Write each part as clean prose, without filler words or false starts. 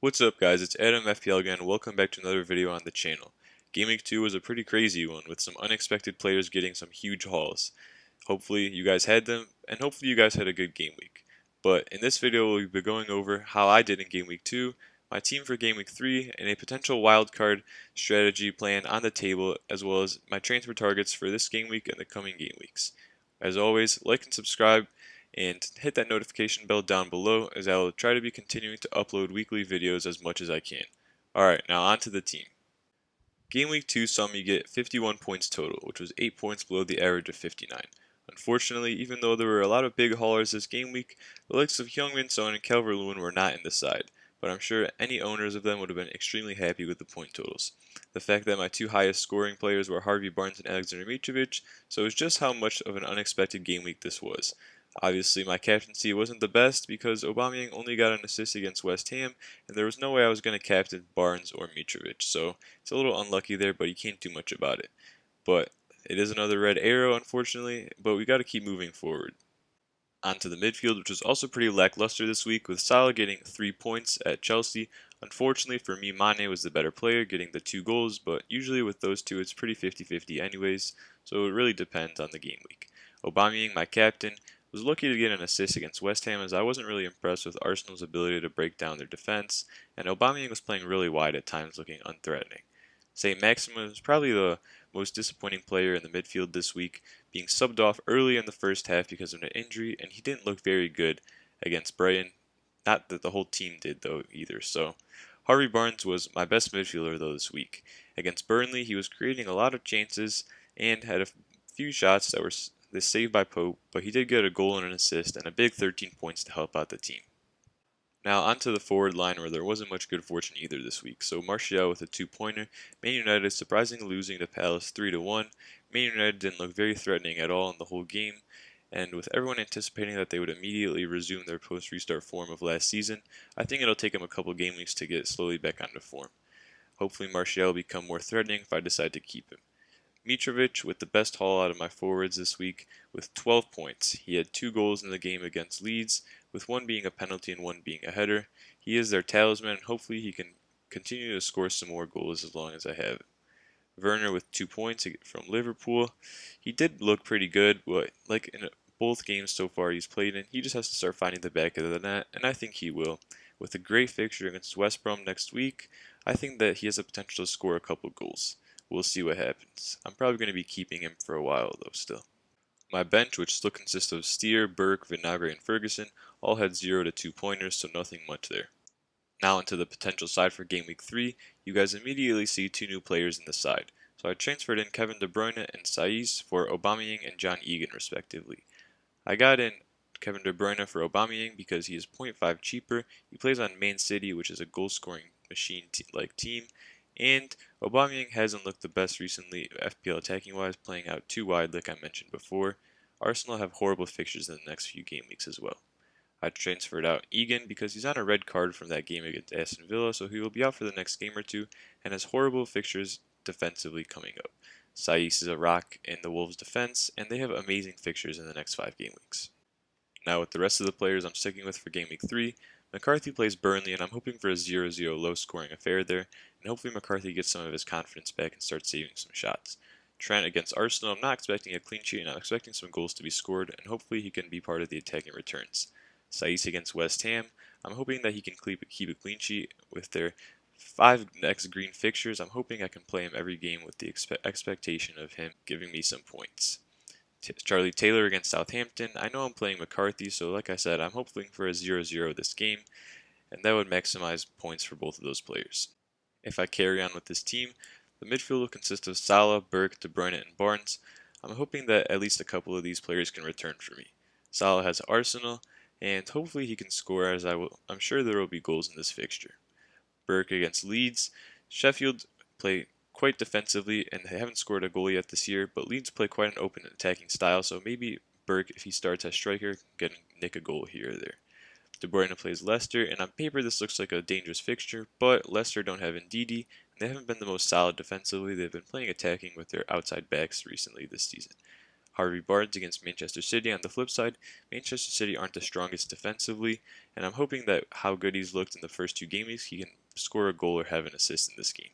What's up guys, it's Adam FPL again. Welcome back to another video on the channel. Game Week 2 was a pretty crazy one with some unexpected players getting some huge hauls. Hopefully you guys had them, and hopefully you guys had a good game week. But in this video we'll be going over how I did in Game Week 2, my team for Game Week 3, and a potential wildcard strategy plan on the table, as well as my transfer targets for this game week and the coming game weeks. As always, like and subscribe, and hit that notification bell down below as I will try to be continuing to upload weekly videos as much as I can. Alright, now on to the team. Game Week 2 saw me get 51 points total, which was 8 points below the average of 59. Unfortunately, even though there were a lot of big haulers this game week, the likes of Heung-min Son and Calvert-Lewin were not in the side, but I'm sure any owners of them would have been extremely happy with the point totals. The fact that my two highest scoring players were Harvey Barnes and Alexander Mitrovic shows just how much of an unexpected game week this was. Obviously, my captaincy wasn't the best because Aubameyang only got an assist against West Ham, and there was no way I was going to captain Barnes or Mitrovic, so it's a little unlucky there, but you can't do much about it. But it is another red arrow, unfortunately, but we got to keep moving forward. Onto the midfield, which was also pretty lackluster this week, with Salah getting 3 points at Chelsea. Unfortunately for me, Mane was the better player, getting the 2 goals, but usually with those two it's pretty 50-50 anyways, so it really depends on the game week. Aubameyang, my captain, was lucky to get an assist against West Ham as I wasn't really impressed with Arsenal's ability to break down their defense, and Aubameyang was playing really wide at times, looking unthreatening. St. Maximin was probably the most disappointing player in the midfield this week, being subbed off early in the first half because of an injury, and he didn't look very good against Brighton. Not that the whole team did though either. So Harvey Barnes was my best midfielder though this week. Against Burnley, he was creating a lot of chances and had a few shots that were saved by Pope, but he did get a goal and an assist and a big 13 points to help out the team. Now onto the forward line where there wasn't much good fortune either this week. So Martial with a 2-pointer, Man United surprisingly losing to Palace 3-1. Man United didn't look very threatening at all in the whole game, and with everyone anticipating that they would immediately resume their post-restart form of last season, I think it'll take them a couple game weeks to get slowly back onto form. Hopefully Martial will become more threatening if I decide to keep him. Mitrovic with the best haul out of my forwards this week with 12 points. He had 2 goals in the game against Leeds, with one being a penalty and one being a header. He is their talisman, and hopefully he can continue to score some more goals as long as I have him. Werner with 2 points from Liverpool. He did look pretty good, but like in both games so far he's played in, he just has to start finding the back of the net, and I think he will. With a great fixture against West Brom next week, I think that he has the potential to score a couple goals. We'll see what happens. I'm probably going to be keeping him for a while though still. My bench, which still consists of Steer, Burke, Vinagre, and Ferguson, all had 0 to 2 pointers, so nothing much there. Now into the potential side for Game Week 3, you guys immediately see 2 new players in the side. So I transferred in Kevin De Bruyne and Saiss for Aubameyang and John Egan respectively. I got in Kevin De Bruyne for Aubameyang because he is 0.5 cheaper, he plays on Man City, which is a goal-scoring machine-like team, and Aubameyang hasn't looked the best recently FPL attacking wise, playing out too wide like I mentioned before. Arsenal have horrible fixtures in the next few game weeks as well. I transferred out Egan because he's on a red card from that game against Aston Villa, so he will be out for the next game or two and has horrible fixtures defensively coming up. Saiss is a rock in the Wolves defense, and they have amazing fixtures in the next 5 game weeks. Now with the rest of the players I'm sticking with for Game Week 3, McCarthy plays Burnley, and I'm hoping for a 0-0 low-scoring affair there, and hopefully McCarthy gets some of his confidence back and starts saving some shots. Trent against Arsenal, I'm not expecting a clean sheet, and I'm expecting some goals to be scored, and hopefully he can be part of the attacking returns. Saiss against West Ham, I'm hoping that he can keep a clean sheet with their 5 next green fixtures. I'm hoping I can play him every game with the expectation of him giving me some points. Charlie Taylor against Southampton. I know I'm playing McCarthy, so like I said, I'm hoping for a 0-0 this game, and that would maximize points for both of those players. If I carry on with this team, the midfield will consist of Salah, Burke, De Bruyne, and Barnes. I'm hoping that at least a couple of these players can return for me. Salah has Arsenal, and hopefully he can score as I'm sure there will be goals in this fixture. Burke against Leeds. Sheffield play quite defensively and they haven't scored a goal yet this year, but Leeds play quite an open attacking style, so maybe Burke, if he starts as striker, can nick a goal here or there. De Bruyne plays Leicester, and on paper this looks like a dangerous fixture, but Leicester don't have Ndidi, and they haven't been the most solid defensively. They've been playing attacking with their outside backs recently this season. Harvey Barnes against Manchester City. On the flip side, Manchester City aren't the strongest defensively, and I'm hoping that how good he's looked in the first 2 game weeks, he can score a goal or have an assist in this game.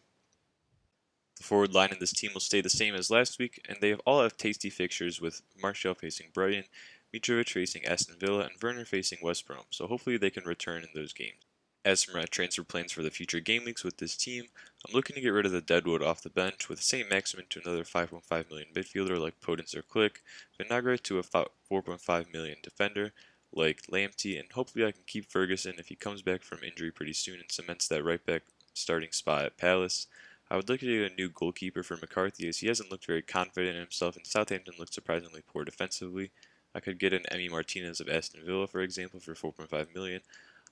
The forward line in this team will stay the same as last week, and they all have tasty fixtures with Martial facing Brighton, Mitrovic facing Aston Villa, and Werner facing West Brom, so hopefully they can return in those games. As for my transfer plans for the future game weeks with this team, I'm looking to get rid of the deadwood off the bench with the same maximum to another 5.5 million midfielder like Podence or Click, Vinagre to a 4.5 million defender like Lamptey, and hopefully I can keep Ferguson if he comes back from injury pretty soon and cements that right back starting spot at Palace. I would like to get a new goalkeeper for McCarthy as he hasn't looked very confident in himself and Southampton looked surprisingly poor defensively. I could get an Emi Martinez of Aston Villa for example for 4.5 million.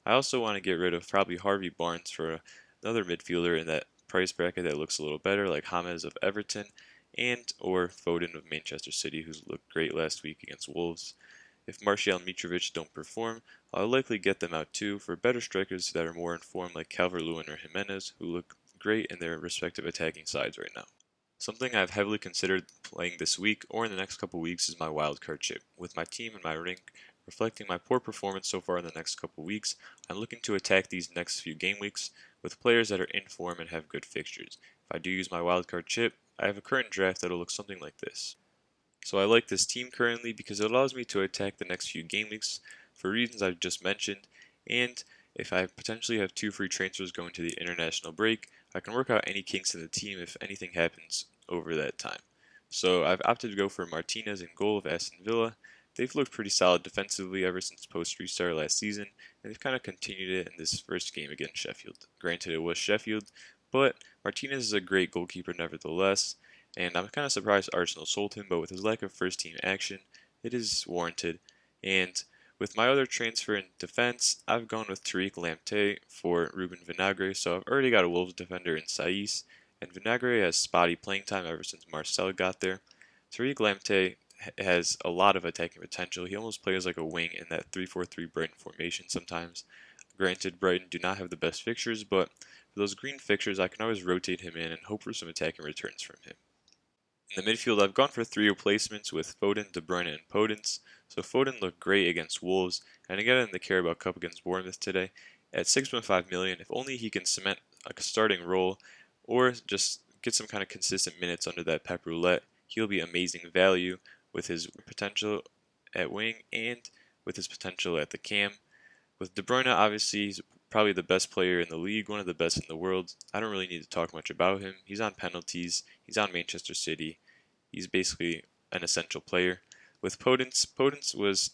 I also want to get rid of probably Harvey Barnes for another midfielder in that price bracket that looks a little better like James of Everton and or Foden of Manchester City who's looked great last week against Wolves. If Martial and Mitrovic don't perform, I'll likely get them out too for better strikers that are more informed like Calvert-Lewin or Jimenez who look great in their respective attacking sides right now. Something I've heavily considered playing this week or in the next couple weeks is my wildcard chip. With my team and my rank reflecting my poor performance so far in the next couple weeks, I'm looking to attack these next few game weeks with players that are in form and have good fixtures. If I do use my wildcard chip, I have a current draft that'll look something like this. So I like this team currently because it allows me to attack the next few game weeks for reasons I've just mentioned, and if I potentially have 2 free transfers going to the international break, I can work out any kinks in the team if anything happens over that time. So I've opted to go for Martinez in goal of Aston Villa. They've looked pretty solid defensively ever since post-restart last season, and they've kind of continued it in this first game against Sheffield. Granted, it was Sheffield, but Martinez is a great goalkeeper nevertheless, and I'm kind of surprised Arsenal sold him, but with his lack of first-team action, it is warranted. And with my other transfer in defense, I've gone with Tariq Lamptey for Ruben Vinagre, so I've already got a Wolves defender in Saiss, and Vinagre has spotty playing time ever since Marcel got there. Tariq Lamptey has a lot of attacking potential. He almost plays like a wing in that 3-4-3 Brighton formation sometimes. Granted, Brighton do not have the best fixtures, but for those green fixtures, I can always rotate him in and hope for some attacking returns from him. In the midfield, I've gone for 3 replacements with Foden, De Bruyne, and Podence. So Foden looked great against Wolves, and again in the Carabao Cup against Bournemouth today. At 6.5 million, if only he can cement a starting role, or just get some kind of consistent minutes under that Pep Roulette, he'll be amazing value with his potential at wing and with his potential at the cam. With De Bruyne, obviously, he's probably the best player in the league, one of the best in the world. I don't really need to talk much about him. He's on penalties. He's on Manchester City. He's basically an essential player. With Podence was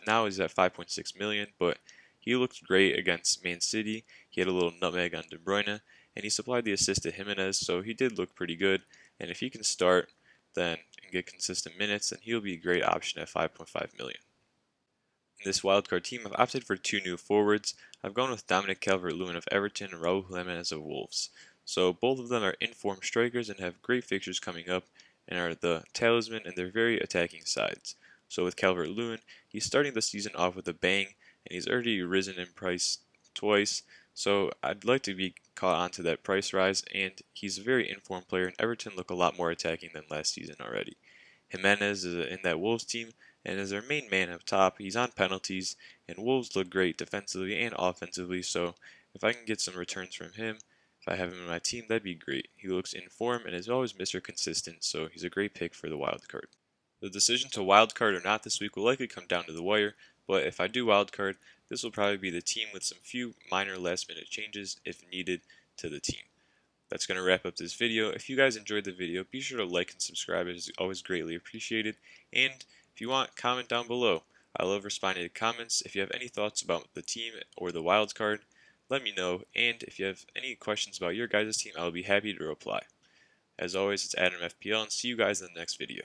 now he's at 5.6 million, but he looked great against Man City. He had a little nutmeg on De Bruyne, and he supplied the assist to Jimenez, so he did look pretty good. And if he can start then and get consistent minutes, then he'll be a great option at 5.5 million. In this wildcard team, I've opted for 2 new forwards. I've gone with Dominic Calvert-Lewin of Everton and Raul Jimenez of Wolves. So both of them are informed strikers and have great fixtures coming up and are the talisman and they're very attacking sides. So with Calvert-Lewin, he's starting the season off with a bang and he's already risen in price twice. So I'd like to be caught onto that price rise, and he's a very informed player and Everton look a lot more attacking than last season already. Jimenez is in that Wolves team and is their main man up top. He's on penalties, and Wolves look great defensively and offensively, so if I can get some returns from him, if I have him in my team, that'd be great. He looks in form and is always Mr. Consistent, so he's a great pick for the wildcard. The decision to wildcard or not this week will likely come down to the wire, but if I do wildcard, this will probably be the team with some few minor last-minute changes, if needed, to the team. That's going to wrap up this video. If you guys enjoyed the video, be sure to like and subscribe. It is always greatly appreciated. And if you want, comment down below. I love responding to comments. If you have any thoughts about the team or the wild card, let me know. And if you have any questions about your guys' team, I will be happy to reply. As always, it's Adam FPL, and see you guys in the next video.